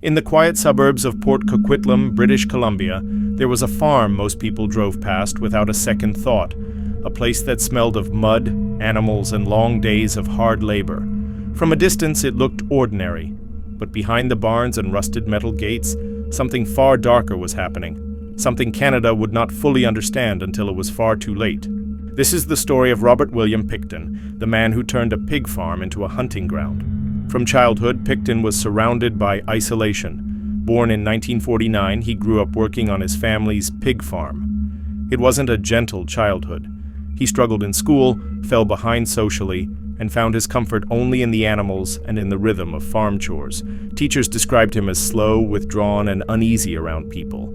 In the quiet suburbs of Port Coquitlam, British Columbia, there was a farm most people drove past without a second thought, a place that smelled of mud, animals, and long days of hard labor. From a distance it looked ordinary, but behind the barns and rusted metal gates, something far darker was happening, something Canada would not fully understand until it was far too late. This is the story of Robert William Pickton, the man who turned a pig farm into a hunting ground. From childhood, Pickton was surrounded by isolation. Born in 1949, he grew up working on his family's pig farm. It wasn't a gentle childhood. He struggled in school, fell behind socially, and found his comfort only in the animals and in the rhythm of farm chores. Teachers described him as slow, withdrawn, and uneasy around people.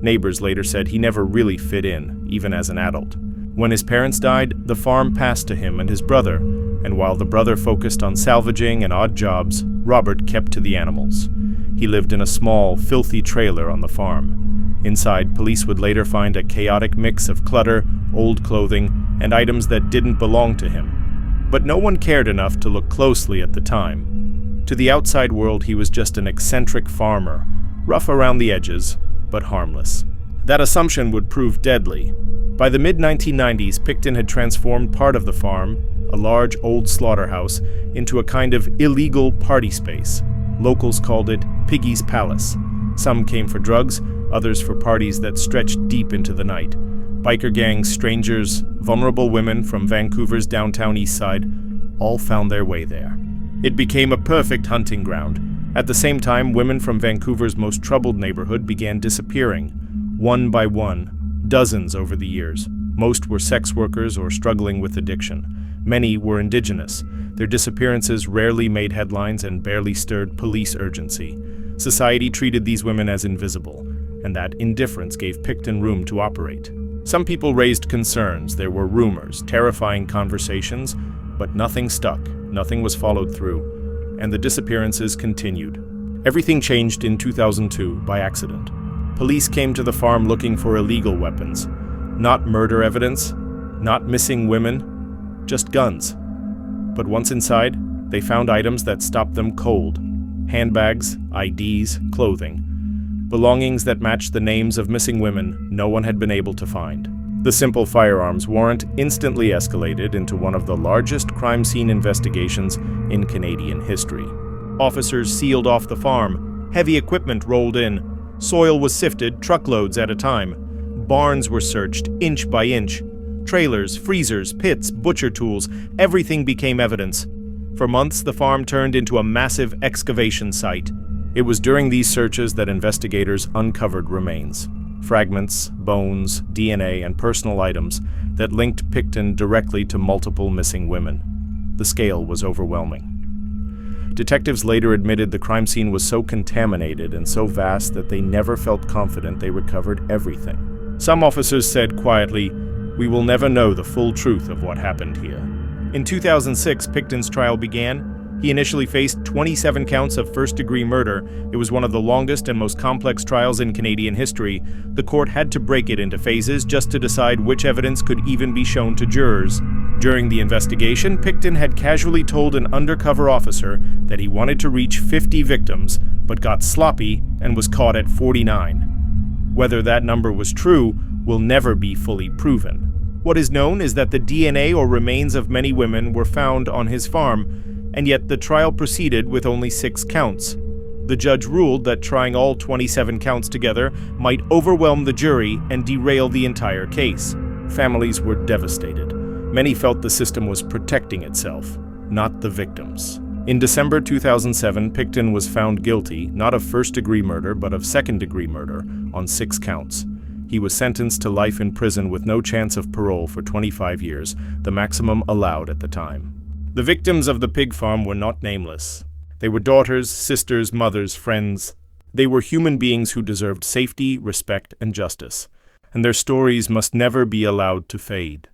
Neighbors later said he never really fit in, even as an adult. When his parents died, the farm passed to him and his brother, and while the brother focused on salvaging and odd jobs, Robert kept to the animals. He lived in a small, filthy trailer on the farm. Inside, police would later find a chaotic mix of clutter, old clothing, and items that didn't belong to him. But no one cared enough to look closely at the time. To the outside world, he was just an eccentric farmer, rough around the edges, but harmless. That assumption would prove deadly. By the mid-1990s, Pickton had transformed part of the farm, a large old slaughterhouse, into a kind of illegal party space. Locals called it Piggy's Palace. Some came for drugs, others for parties that stretched deep into the night. Biker gangs, strangers, vulnerable women from Vancouver's downtown Eastside all found their way there. It became a perfect hunting ground. At the same time, women from Vancouver's most troubled neighborhood began disappearing, one by one, dozens over the years. Most were sex workers or struggling with addiction. Many were indigenous. Their disappearances rarely made headlines and barely stirred police urgency. Society treated these women as invisible, and that indifference gave Pickton room to operate. Some people raised concerns. There were rumors, terrifying conversations, but nothing stuck, nothing was followed through, and the disappearances continued. Everything changed in 2002 by accident. Police came to the farm looking for illegal weapons. Not murder evidence, not missing women, just guns. But once inside, they found items that stopped them cold. Handbags, IDs, clothing. Belongings that matched the names of missing women no one had been able to find. The simple firearms warrant instantly escalated into one of the largest crime scene investigations in Canadian history. Officers sealed off the farm. Heavy equipment rolled in. Soil was sifted truckloads at a time. Barns were searched inch by inch. Trailers, freezers, pits, butcher tools, everything became evidence. For months, the farm turned into a massive excavation site. It was during these searches that investigators uncovered remains. Fragments, bones, DNA, and personal items that linked Pickton directly to multiple missing women. The scale was overwhelming. Detectives later admitted the crime scene was so contaminated and so vast that they never felt confident they recovered everything. Some officers said quietly, "We will never know the full truth of what happened here." In 2006, Pickton's trial began. He initially faced 27 counts of first-degree murder. It was one of the longest and most complex trials in Canadian history. The court had to break it into phases just to decide which evidence could even be shown to jurors. During the investigation, Pickton had casually told an undercover officer that he wanted to reach 50 victims, but got sloppy and was caught at 49. Whether that number was true will never be fully proven. What is known is that the DNA or remains of many women were found on his farm, and yet the trial proceeded with only 6 counts. The judge ruled that trying all 27 counts together might overwhelm the jury and derail the entire case. Families were devastated. Many felt the system was protecting itself, not the victims. In December 2007, Pickton was found guilty, not of first-degree murder, but of second-degree murder, on 6 counts. He was sentenced to life in prison with no chance of parole for 25 years, the maximum allowed at the time. The victims of the pig farm were not nameless. They were daughters, sisters, mothers, friends. They were human beings who deserved safety, respect, and justice, and their stories must never be allowed to fade.